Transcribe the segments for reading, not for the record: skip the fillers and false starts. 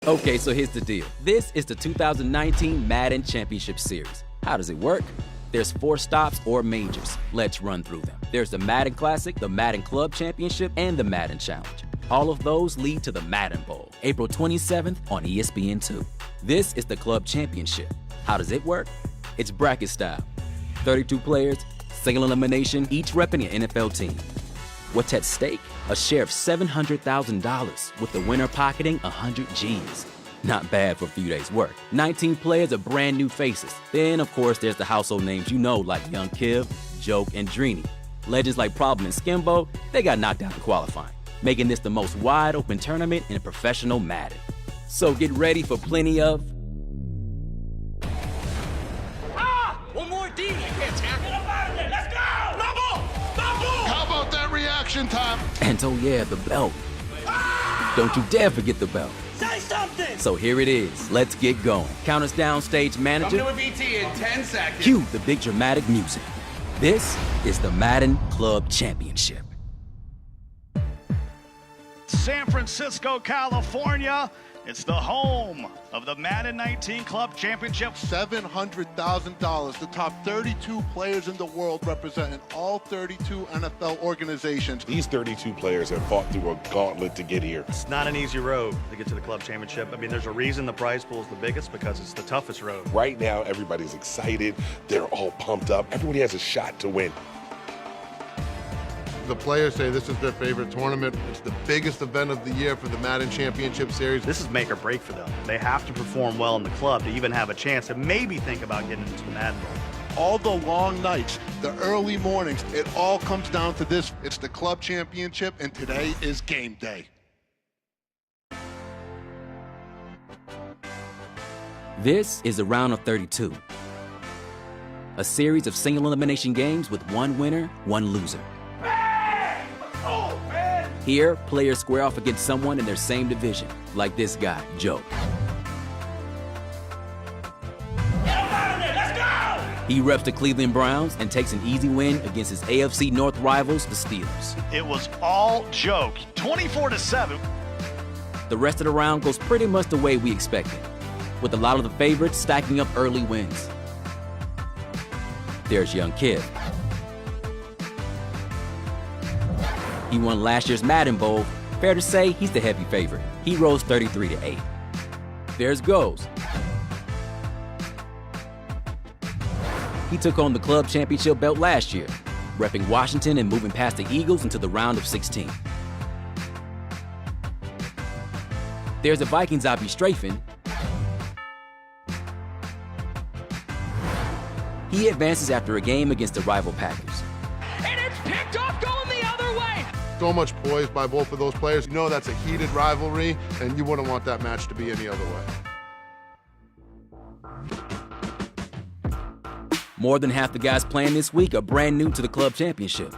Okay, so here's the deal. This is the 2019 Madden Championship Series. How does it work? There's 4 stops or majors. Let's run through them. There's the Madden Classic, the Madden Club Championship, and the Madden Challenge. All of those lead to the Madden Bowl, April 27th on ESPN2. This is the Club Championship. How does it work? It's bracket style. 32 players, single elimination, each repping an NFL team. What's at stake? A share of $700,000, with the winner pocketing 100 G's. Not bad for a few days' work. 19 players are brand new faces. Then, of course, there's the household names you know, like Young Kiv, Joke, and Drini. Legends like Problem and Skimbo, they got knocked out in qualifying, making this the most wide-open tournament in professional Madden. So get ready for plenty of... One more D! You can't tackle. Get up out of there! Let's go! Double! Double! How about that reaction time? And oh yeah, the belt. Don't you dare forget the belt. Say something! So here it is. Let's get going. Count us down, stage manager. Come to a BT in 10 seconds. Cue the big dramatic music. This is the Madden Club Championship. San Francisco, California. It's the home of the Madden 19 Club Championship. $700,000. The top 32 players in the world representing all 32 NFL organizations. These 32 players have fought through a gauntlet to get here. It's not an easy road to get to the Club Championship. I mean, there's a reason the prize pool is the biggest, because it's the toughest road. Right now, everybody's excited. They're all pumped up. Everybody has a shot to win. The players say this is their favorite tournament. It's the biggest event of the year for the Madden Championship Series. This is make or break for them. They have to perform well in the club to even have a chance to maybe think about getting into the Madden Bowl. All the long nights, the early mornings, it all comes down to this. It's the Club Championship, and today is game day. This is a round of 32. A series of single elimination games with one winner, one loser. Here, players square off against someone in their same division, like this guy, Joe. Get up out of there! Let's go! He reps the Cleveland Browns and takes an easy win against his AFC North rivals, the Steelers. It was all joke, 24-7. The rest of the round goes pretty much the way we expected, with a lot of the favorites stacking up early wins. There's Young Kid. He won last year's Madden Bowl. Fair to say, he's the heavy favorite. He rose 33-8. There's Goes. He took on the Club Championship belt last year, repping Washington and moving past the Eagles into the round of 16. There's the Vikings Abi Strafing. He advances after a game against the rival Packers. And it's picked off going the other way! So much poise by both of those players. You know that's a heated rivalry, and you wouldn't want that match to be any other way. More than half the guys playing this week are brand new to the Club Championship.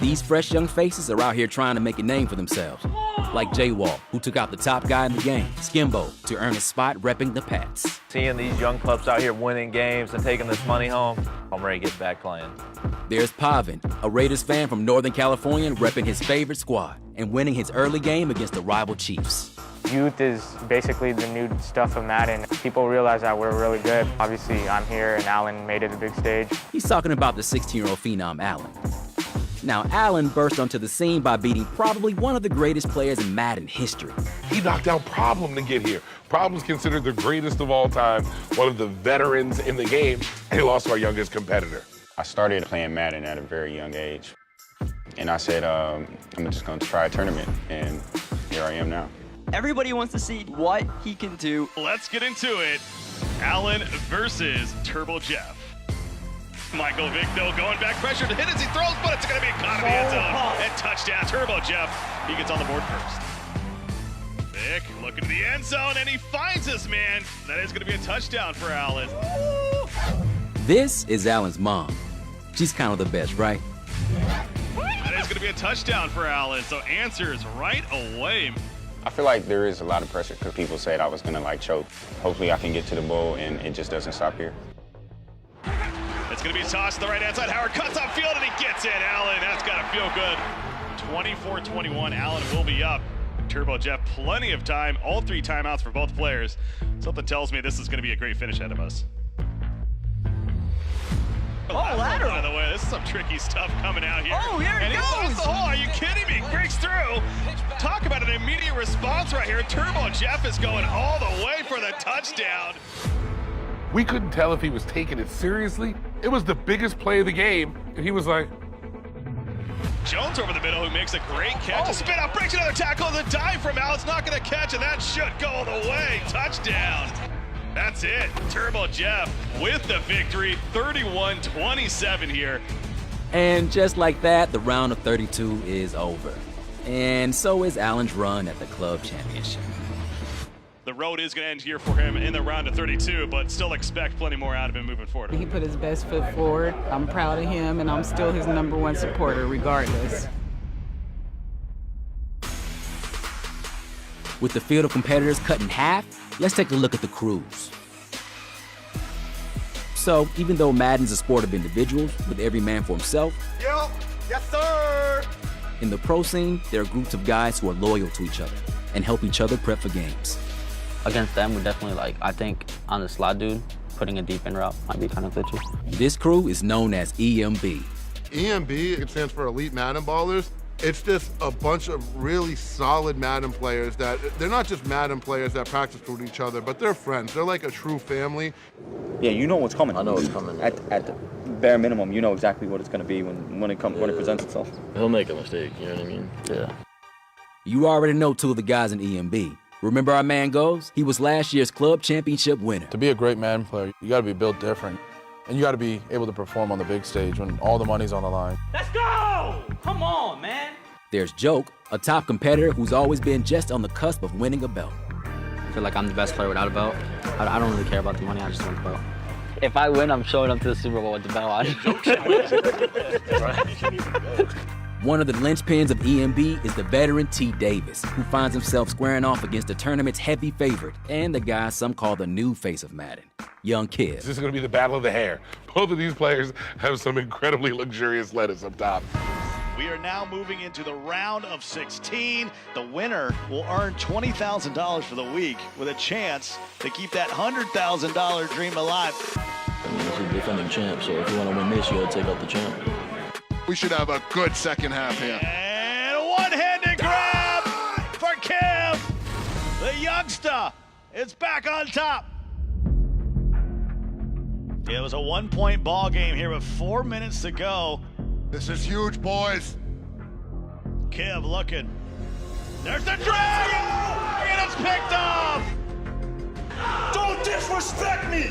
These fresh young faces are out here trying to make a name for themselves. Like Jay Wall, who took out the top guy in the game, Skimbo, to earn a spot repping the Pats. Seeing these young pups out here winning games and taking this money home, I'm ready to get back playing. There's Pavin, a Raiders fan from Northern California, repping his favorite squad and winning his early game against the rival Chiefs. Youth is basically the new stuff of Madden. People realize that we're really good. Obviously, I'm here, and Allen made it a big stage. He's talking about the 16-year-old phenom, Allen. Now, Allen burst onto the scene by beating probably one of the greatest players in Madden history. He knocked down Problem to get here. Problem's considered the greatest of all time, one of the veterans in the game, and he lost to our youngest competitor. I started playing Madden at a very young age, and I said, I'm just going to try a tournament, and here I am now. Everybody wants to see what he can do. Let's get into it. Allen versus Turbo Jeff. Michael Vick, though, going back, pressure to hit as he throws, but it's going to be caught in the end zone. And touchdown, Turbo Jeff. He gets on the board first. Vick looking to the end zone, and he finds this man. That is going to be a touchdown for Allen. This is Allen's mom. She's kind of the best, right? That is going to be a touchdown for Allen, so answers right away. I feel like there is a lot of pressure because people said I was going to, choke. Hopefully I can get to the bowl, and it just doesn't stop here. It's going to be tossed to the right-hand side. Howard cuts upfield, and he gets in. Allen, that's got to feel good. 24-21, Allen will be up. Turbo Jeff plenty of time. All 3 timeouts for both players. Something tells me this is going to be a great finish ahead of us. Lateral. By the way, this is some tricky stuff coming out here. Oh, here it goes. And he finds the hole. Are you kidding me? Breaks through. Talk about an immediate response right here. Turbo Jeff is going all the way for the touchdown. We couldn't tell if he was taking it seriously. It was the biggest play of the game, and he was like, Jones over the middle, who makes a great catch. A spin out, breaks another tackle, the dive from Al. It's not going to catch, and that should go the way. Touchdown. That's it. Turbo Jeff with the victory, 31-27 here. And just like that, the round of 32 is over. And so is Allen's run at the club championship. The road is going to end here for him in the round of 32, but still expect plenty more out of him moving forward. He put his best foot forward. I'm proud of him, and I'm still his #1 supporter regardless. With the field of competitors cut in half, let's take a look at the crews. So, even though Madden's a sport of individuals, with every man for himself, Yep. Yes, sir. in the pro scene, there are groups of guys who are loyal to each other and help each other prep for games. Against them, we definitely I think on the slot dude, putting a deep in route might be kind of glitchy. This crew is known as EMB. EMB, it stands for Elite Madden Ballers. It's just a bunch of really solid Madden players that, they're not just Madden players that practice with each other, but they're friends. They're like a true family. Yeah, you know what's coming. I know what's coming. At the bare minimum, you know exactly what it's going to be when it presents itself. He'll make a mistake, you know what I mean? Yeah. You already know 2 of the guys in EMB. Remember our man Goes? He was last year's club championship winner. To be a great Madden player, you got to be built different. And you got to be able to perform on the big stage when all the money's on the line. Let's go! Come on, man. There's Joke, a top competitor who's always been just on the cusp of winning a belt. I feel like I'm the best player without a belt. I don't really care about the money, I just want the belt. If I win, I'm showing up to the Super Bowl with the belt on. One of the linchpins of EMB is the veteran T. Davis, who finds himself squaring off against the tournament's heavy favorite and the guy some call the new face of Madden, Young Kiv. This is going to be the battle of the hair. Both of these players have some incredibly luxurious lettuce up top. We are now moving into the round of 16. The winner will earn $20,000 for the week with a chance to keep that $100,000 dream alive. This is defending champ, so if you want to win this, you got to take out the champ. We should have a good second half here. And a one-handed grab for Kim. The youngster is back on top. It was a 1-point ball game here with 4 minutes to go. This is huge, boys. Kiv looking. There's the drag! And it's picked off! Don't disrespect me!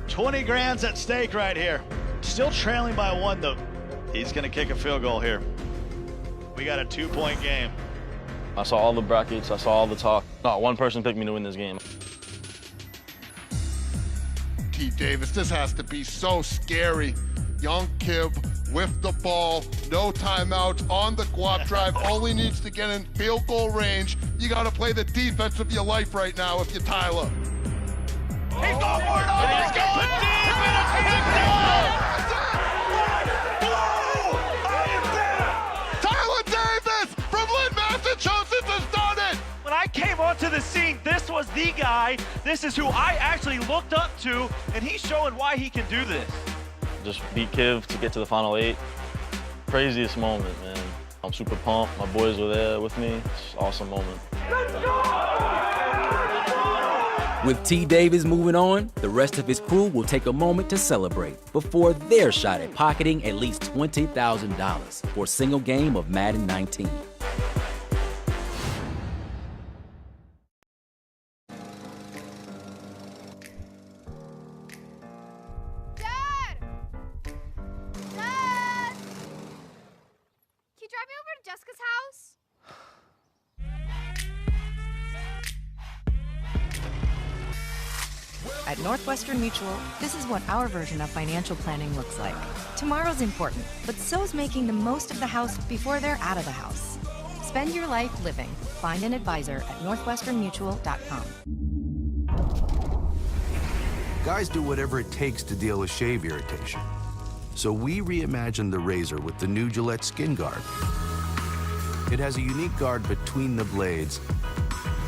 20 grand's at stake right here. Still trailing by 1, though. He's going to kick a field goal here. We got a 2-point game. I saw all the brackets. I saw all the talk. Not one person picked me to win this game. T. Davis, this has to be so scary. Young Kiv with the ball, no timeouts, on the guap drive, only needs to get in field goal range. You got to play the defense of your life right now if you're Tyler. He's going for it! He's going deep and it's picked off! Tyler Davis from Lynn, Massachusetts has done it! When I came onto the scene, this was the guy. This is who I actually looked up to, and he's showing why he can do this. Just beat Kiv to get to the final 8. Craziest moment, man. I'm super pumped. My boys were there with me. It's an awesome moment. With T. Davis moving on, the rest of his crew will take a moment to celebrate before their shot at pocketing at least $20,000 for a single game of Madden 19. Jessica's house? At Northwestern Mutual, this is what our version of financial planning looks like. Tomorrow's important, but so's making the most of the house before they're out of the house. Spend your life living. Find an advisor at northwesternmutual.com. Guys do whatever it takes to deal with shave irritation. So we reimagined the razor with the new Gillette Skin Guard. It has a unique guard between the blades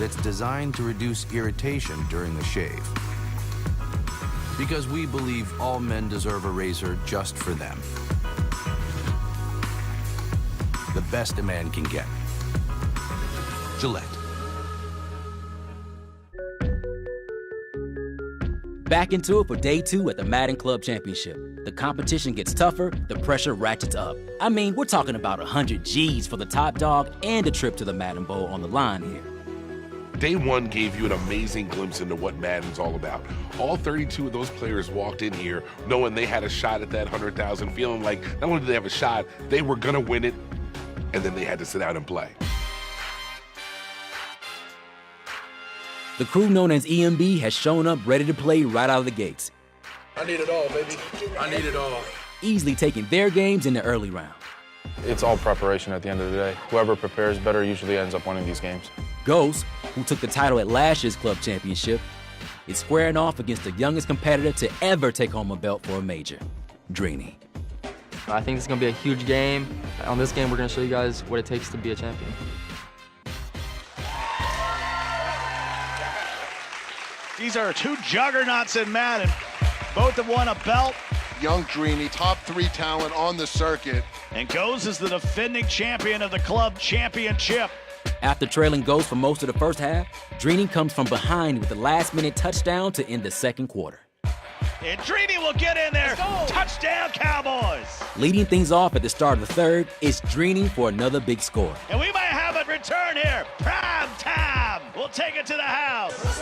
that's designed to reduce irritation during the shave. Because we believe all men deserve a razor just for them. The best a man can get. Gillette. Back into it for day 2 at the Madden Club Championship. The competition gets tougher, the pressure ratchets up. I mean, we're talking about 100 G's for the top dog and a trip to the Madden Bowl on the line here. Day 1 gave you an amazing glimpse into what Madden's all about. All 32 of those players walked in here knowing they had a shot at that 100,000, feeling like not only did they have a shot, they were gonna win it, and then they had to sit out and play. The crew known as EMB has shown up ready to play right out of the gates. I need it all, baby. I need it all. Easily taking their games in the early round. It's all preparation at the end of the day. Whoever prepares better usually ends up winning these games. Ghost, who took the title at last year's club championship, is squaring off against the youngest competitor to ever take home a belt for a major, Drini. I think it's going to be a huge game. On this game, we're going to show you guys what it takes to be a champion. These are two juggernauts in Madden. Both have won a belt. Young Drini, top 3 talent on the circuit. And Ghost is the defending champion of the club championship. After trailing Ghost for most of the first half, Drini comes from behind with the last-minute touchdown to end the second quarter. And Drini will get in there. Touchdown, Cowboys. Leading things off at the start of the third is Drini for another big score. And we might have a return here. Prime time. We'll take it to the house.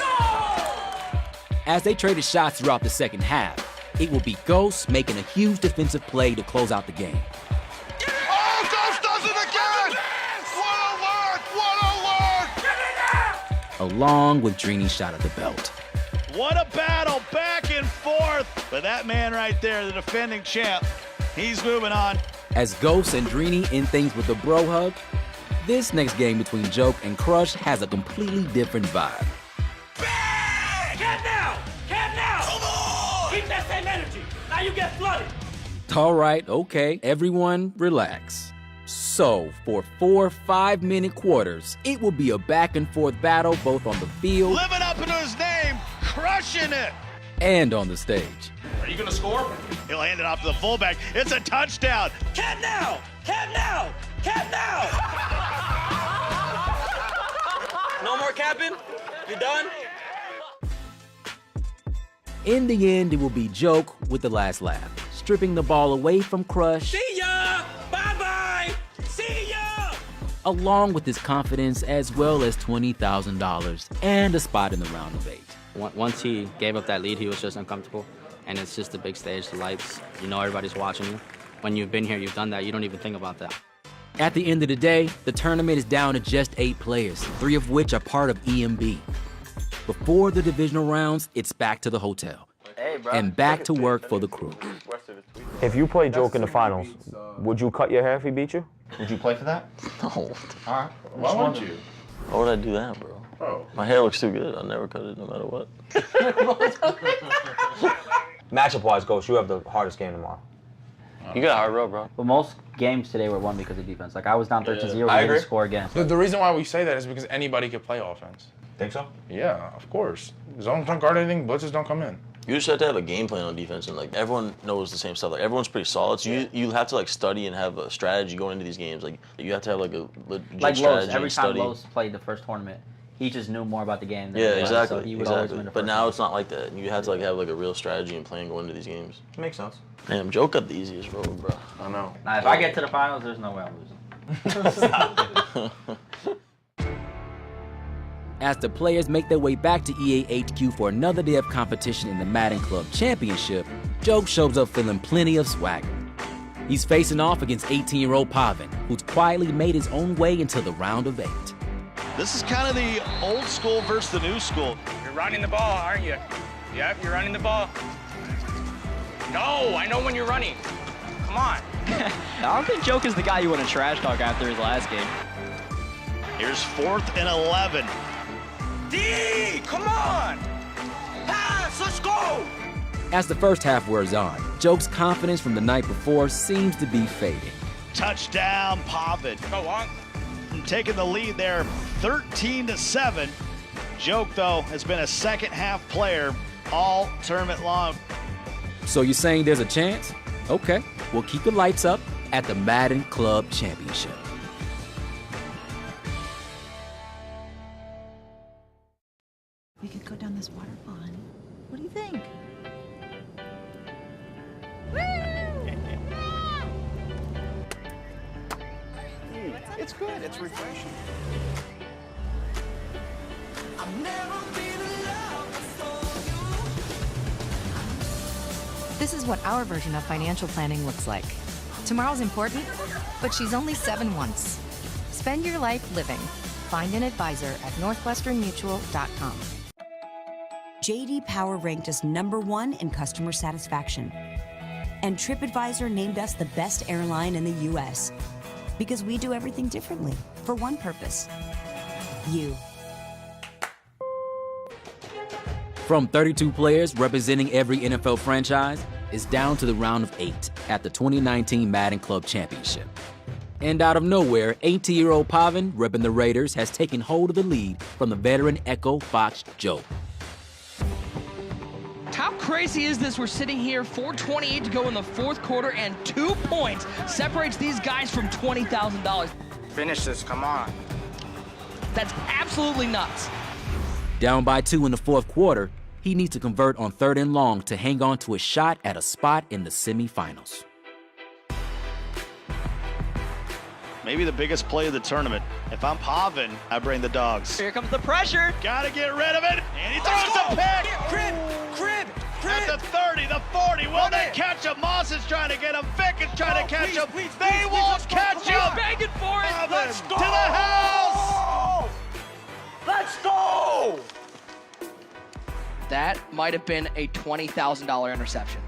As they traded shots throughout the second half, it will be Ghost making a huge defensive play to close out the game. Oh, Ghost does it again! What alert! Along with Drini's shot at the belt. What a battle, back and forth. But that man right there, the defending champ, he's moving on. As Ghost and Drini end things with a bro hug, this next game between Joke and Crush has a completely different vibe. Cat now! Cat now! Come on! Keep that same energy. Now you get flooded. All right, okay, everyone relax. So, for 4 5-minute quarters, it will be a back-and-forth battle both on the field Living up into his name, crushing it. and on the stage. Are you gonna score? He'll hand it off to the fullback. It's a touchdown. Cat now! Cat now! Cat now! No more capping? You done? In the end, it will be Joke with the last laugh, stripping the ball away from Crush. See ya! Bye-bye! See ya! Along with his confidence as well as $20,000 and a spot in the round of 8. Once he gave up that lead, he was just uncomfortable. And it's just the big stage, the lights. You know everybody's watching you. When you've been here, you've done that. You don't even think about that. At the end of the day, the tournament is down to just 8 players, 3 of which are part of EMB. Before the divisional rounds, it's back to the hotel. And back to work for the crew. If you play Joke in the finals, would you cut your hair if he beat you? Would you play for that? No. All right. Why would you? Why would I do that, bro? Oh. My hair looks too good. I'll never cut it no matter what. Matchup-wise, Ghost, you have the hardest game tomorrow. You got a hard road, bro. But most games today were won because of defense. Like, I was down 13-0, I we agree. didn't score again. The reason why we say that is because anybody can play offense. Think so? Yeah, of course. Zones don't guard anything, blitzes don't come in. You just have to have a game plan on defense, and like everyone knows the same stuff. Like everyone's pretty solid, so you have to like study and have a strategy going into these games. Like you have to have like a legit Like strategy. Lowe's, every and time study. Lowe's played the first tournament, he just knew more about the game than Yeah, everybody, exactly. so he would always exactly. win the But first now game. it's not like that. You have to like have like a real strategy and plan going into these games. Makes sense. Damn, Joe got the easiest road, bro. I know. Now, if I get to the finals, there's no way I'm losing. As the players make their way back to EA HQ for another day of competition in the Madden Club Championship, Joke shows up feeling plenty of swagger. He's facing off against 18-year-old Pavin, who's quietly made his own way into the round of 8. This is kind of the old school versus the new school. You're running the ball, aren't you? Yep, you're running the ball. No, I know when you're running. Come on. I don't think Joke is the guy you want to trash talk after his last game. Here's 4th and 11. D, come on! Pass, let's go! As the first half wears on, Joke's confidence from the night before seems to be fading. Touchdown, Pavin. Go on. Taking the lead there, 13-7. Joke, though, has been a second-half player all tournament long. So you're saying there's a chance? Okay, we'll keep the lights up at the Madden Club Championship. We could go down this waterfall, honey. What do you think? It's good. It's refreshing. This is what our version of financial planning looks like. Tomorrow's important, but she's only 7 once. Spend your life living. Find an advisor at northwesternmutual.com. J.D. Power ranked us #1 in customer satisfaction. And TripAdvisor named us the best airline in the U.S. Because we do everything differently, for one purpose. You. From 32 players representing every NFL franchise, it's down to the round of 8 at the 2019 Madden Club Championship. And out of nowhere, 18-year-old Pavin, repping the Raiders, has taken hold of the lead from the veteran Echo Fox Joke. How crazy is this? We're sitting here, 4:28 to go in the fourth quarter, and 2 points separates these guys from $20,000. Finish this, come on. That's absolutely nuts. Down by 2 in the fourth quarter, he needs to convert on 3rd and long to hang on to a shot at a spot in the semifinals. Maybe the biggest play of the tournament. If I'm Pavin, I bring the dogs. Here comes the pressure. Gotta get rid of it. And he throws the pick. Crib. At the 30, the 40. Will they catch him? Moss is trying to get him. Vick is trying to catch him. They won't catch him. He's begging for it. Pavin Let's go. to the house. Let's go! That might have been a $20,000 interception.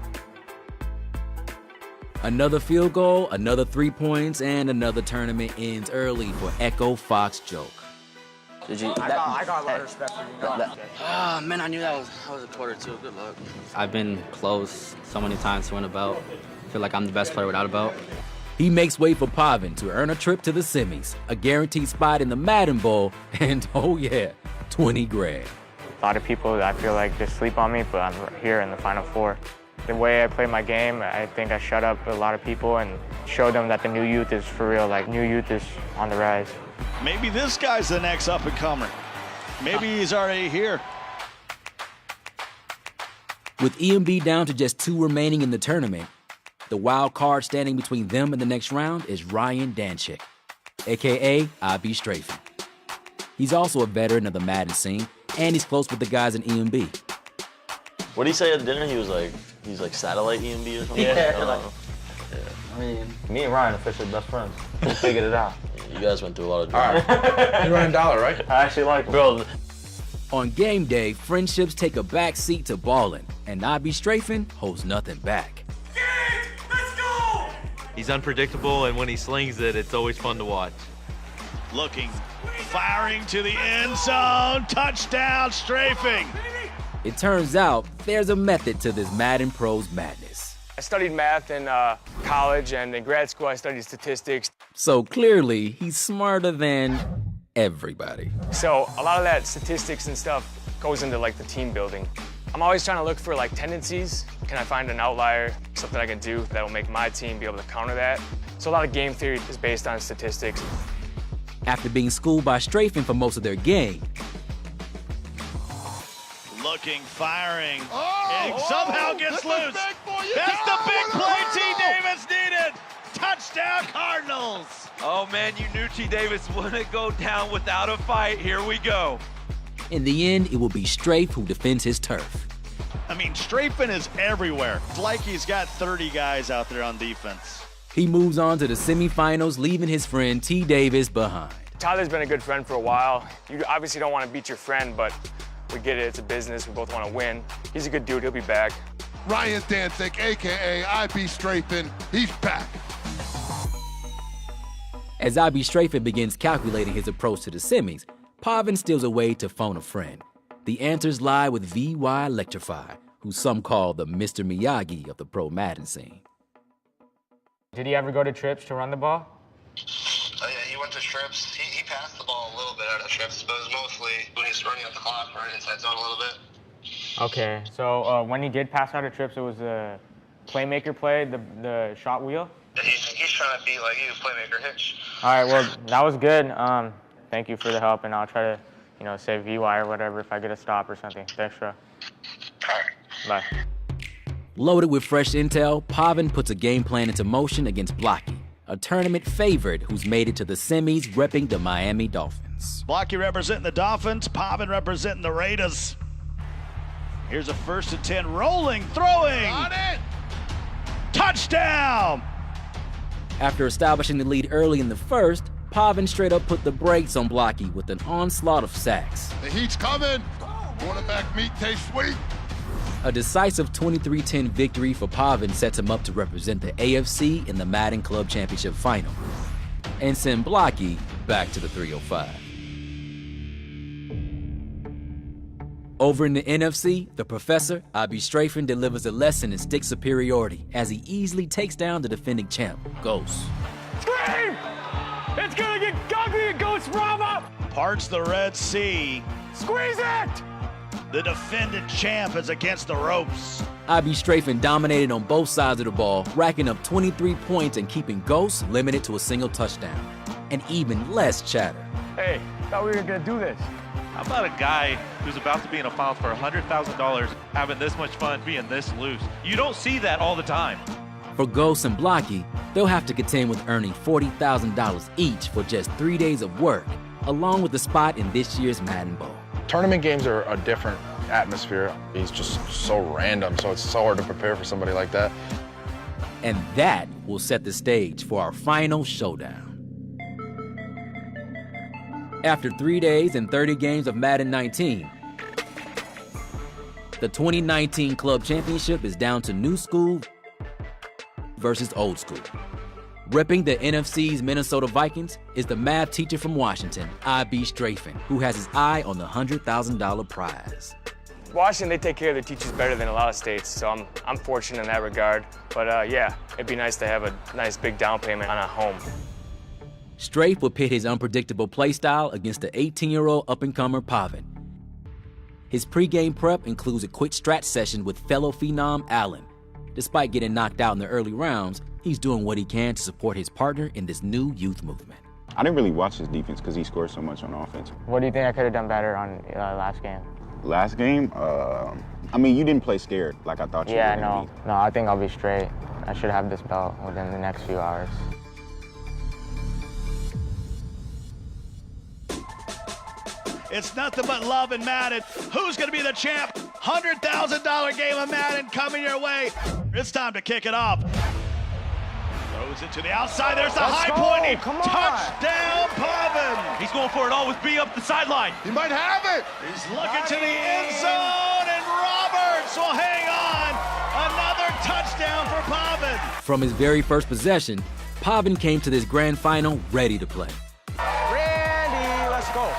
Another field goal, another 3 points, and another tournament ends early for Echo Fox Joke. Did you? I got a lot of respect for you. Man, I knew that was a quarter too. Good luck. I've been close so many times to win a belt. I feel like I'm the best player without a belt. He makes way for Pavin to earn a trip to the semis, a guaranteed spot in the Madden Bowl, and oh yeah, 20 grand. A lot of people, I feel like, just sleep on me, but I'm here in the Final Four. The way I play my game, I think I shut up a lot of people and showed them that the new youth is for real. Like, new youth is on the rise. Maybe this guy's the next up-and-comer. Maybe he's already here. With EMB down to just 2 remaining in the tournament, the wild card standing between them and the next round is Ryan Danchik, a.k.a. I.B. Strafing. He's also a veteran of the Madden scene, and he's close with the guys in EMB. What did he say at dinner? He was like, he's like satellite EMB or something? Yeah. I mean, me and Ryan are officially best friends. We figured it out. You guys went through a lot of drama. You run $1, right? I actually like him. Bro. On game day, friendships take a back seat to balling, and I.B. Strafing holds nothing back. Let's go! He's unpredictable, and when he slings it, it's always fun to watch. Looking, firing to the end zone, touchdown, Strafing. It turns out there's a method to this Madden Pros madness. I studied math in college, and in grad school I studied statistics. So clearly, he's smarter than everybody. So a lot of that statistics and stuff goes into like the team building. I'm always trying to look for like tendencies. Can I find an outlier, something I can do that will make my team be able to counter that? So a lot of game theory is based on statistics. After being schooled by Strafing for most of their game, looking, firing, and somehow gets loose. That's the big play T. Davis needed. Touchdown, Cardinals. Oh man, you knew T. Davis wouldn't go down without a fight. Here we go. In the end, it will be Strafe who defends his turf. I mean, Strafing is everywhere. It's like he's got 30 guys out there on defense. He moves on to the semifinals, leaving his friend T. Davis behind. Tyler's been a good friend for a while. You obviously don't want to beat your friend, but we get it, it's a business, we both want to win. He's a good dude, he'll be back. Ryan Danzig, a.k.a. I.B. Strafing, he's back. As I.B. Strafing begins calculating his approach to the semis, Pavin steals away to phone a friend. The answers lie with V.Y. Electrify, who some call the Mr. Miyagi of the pro Madden scene. Did he ever go to trips to run the ball? Oh yeah, he went bunch of trips. He passed the ball a little bit out of trips, but it was mostly when he's running up the clock or inside zone a little bit. Okay, so when he did pass out of trips, it was a playmaker play, the shot wheel? He's trying to be like you, playmaker hitch. All right, well, that was good. Thank you for the help, and I'll try to, say VY or whatever if I get a stop or something. Thanks, bro. Bye. Loaded with fresh intel, Pavin puts a game plan into motion against Blocky, a tournament favorite who's made it to the semis repping the Miami Dolphins. Blocky representing the Dolphins, Pavin representing the Raiders. Here's a 1st and 10, rolling, throwing. Got it! Touchdown! After establishing the lead early in the first, Pavin straight up put the brakes on Blocky with an onslaught of sacks. The heat's coming. Quarterback meat tastes sweet. A decisive 23-10 victory for Pavin sets him up to represent the AFC in the Madden Club Championship Final and send Blocky back to the 305. Over in the NFC, the professor, Abi Strafen, delivers a lesson in stick superiority as he easily takes down the defending champ, Ghost. Scream! It's gonna get ugly at Ghost Brava! Parts the Red Sea. Squeeze it! The defending champ is against the ropes. Abi Strafen dominated on both sides of the ball, racking up 23 points and keeping Ghost limited to a single touchdown. And even less chatter. Hey, thought we were gonna do this. How about a guy who's about to be in a final for $100,000 having this much fun, being this loose? You don't see that all the time. For Ghost and Blocky, they'll have to contend with earning $40,000 each for just 3 days of work, along with the spot in this year's Madden Bowl. Tournament games are a different atmosphere. He's just so random, so it's so hard to prepare for somebody like that. And that will set the stage for our final showdown. After 3 days and 30 games of Madden 19, the 2019 Club Championship is down to new school versus old school. Repping the NFC's Minnesota Vikings is the math teacher from Washington, Abi Strafen, who has his eye on the $100,000 prize. Washington, they take care of their teachers better than a lot of states, so I'm fortunate in that regard. But yeah, it'd be nice to have a nice big down payment on a home. Strafe will pit his unpredictable playstyle against the 18-year-old up-and-comer Pavin. His pregame prep includes a quick strat session with fellow phenom Allen. Despite getting knocked out in the early rounds, he's doing what he can to support his partner in this new youth movement. I didn't really watch his defense because he scored so much on offense. What do you think I could have done better on last game? Last game? I mean, you didn't play scared like I thought you were going to be. No, I think I'll be straight. I should have this belt within the next few hours. It's nothing but love and Madden. Who's going to be the champ? $100,000 game of Madden coming your way. It's time to kick it off. Throws it to the outside. There's the high point. Touchdown, Pavin. He's going for it all with B up the sideline. He might have it. He's looking to the end zone, and Roberts will hang on. Another touchdown for Pavin. From his very first possession, Pavin came to this grand final ready to play. Randy, let's go.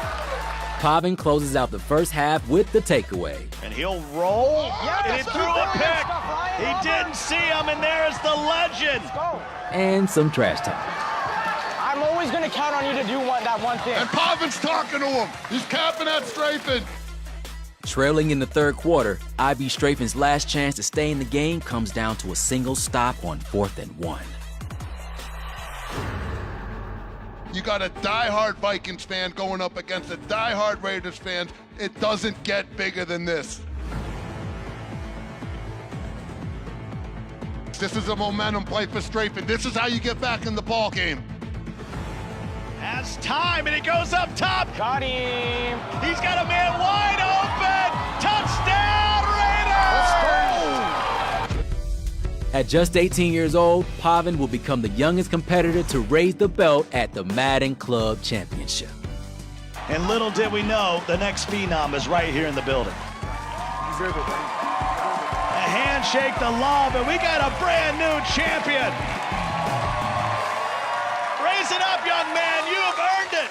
Pavin closes out the first half with the takeaway. And he'll roll, and he threw a pick. He didn't see him, and there's the legend. And some trash talk. I'm always going to count on you to do that one thing. And Pavin's talking to him. He's capping at Strafen. Trailing in the third quarter, Abi Strafen's last chance to stay in the game comes down to a single stop on 4th and 1. You got a diehard Vikings fan going up against a diehard Raiders fan. It doesn't get bigger than this. This is a momentum play for Strafen. This is how you get back in the ball game. Has time, and he goes up top. Got him. He's got a man wide open. Touchdown, Raiders! Let's go. At just 18 years old, Pavin will become the youngest competitor to raise the belt at the Madden Club Championship. And little did we know, the next phenom is right here in the building. A handshake, the love, and we got a brand new champion. Raise it up, young man. You have earned it.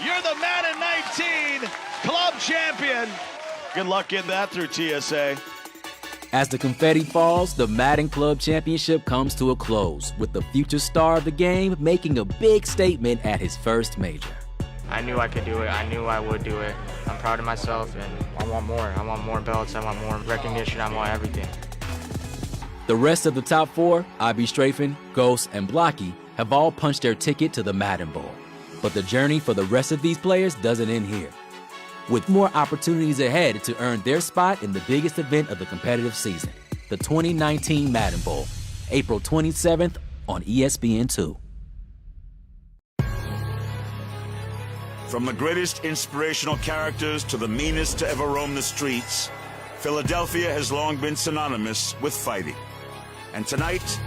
You're the Madden 19 Club Champion. Good luck getting that through TSA. As the confetti falls, the Madden Club Championship comes to a close, with the future star of the game making a big statement at his first major. I knew I could do it. I knew I would do it. I'm proud of myself, and I want more. I want more belts. I want more recognition. I want everything. The rest of the top four, Abi Strafen, Ghost, and Blocky, have all punched their ticket to the Madden Bowl. But the journey for the rest of these players doesn't end here. With more opportunities ahead to earn their spot in the biggest event of the competitive season, the 2019 Madden Bowl, April 27th on ESPN2. From the greatest inspirational characters to the meanest to ever roam the streets, Philadelphia has long been synonymous with fighting. And tonight,